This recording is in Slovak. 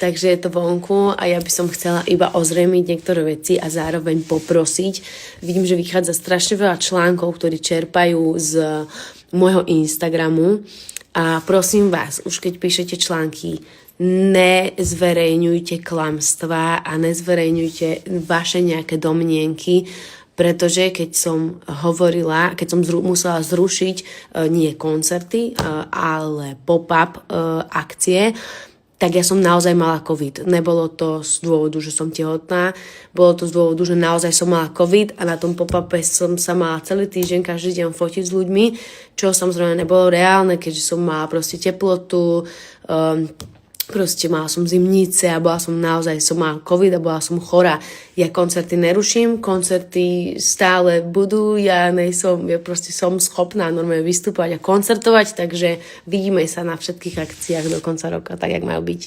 takže je to vonku a ja by som chcela iba ozrejmiť niektoré veci a zároveň poprosiť. Vidím, že vychádza strašne veľa článkov, ktorí čerpajú z môjho Instagramu a prosím vás, už keď píšete články, nezverejňujte klamstvá a nezverejňujte vaše nejaké domnienky, pretože keď som musela zrušiť nie koncerty, ale pop-up akcie, tak ja som naozaj mala COVID. Nebolo to z dôvodu, že som tehotná, bolo to z dôvodu, že naozaj som mala COVID a na tom pop-upe som sa mala celý týždeň, každý deň fotiť s ľuďmi, čo samozrejme nebolo reálne, keďže som mala proste teplotu, proste mala som zimnice a som mala COVID a bola som chorá. Ja koncerty neruším, koncerty stále budú, ja proste som schopná normálne vystúpať a koncertovať, takže vidíme sa na všetkých akciách do konca roka, tak jak majú byť.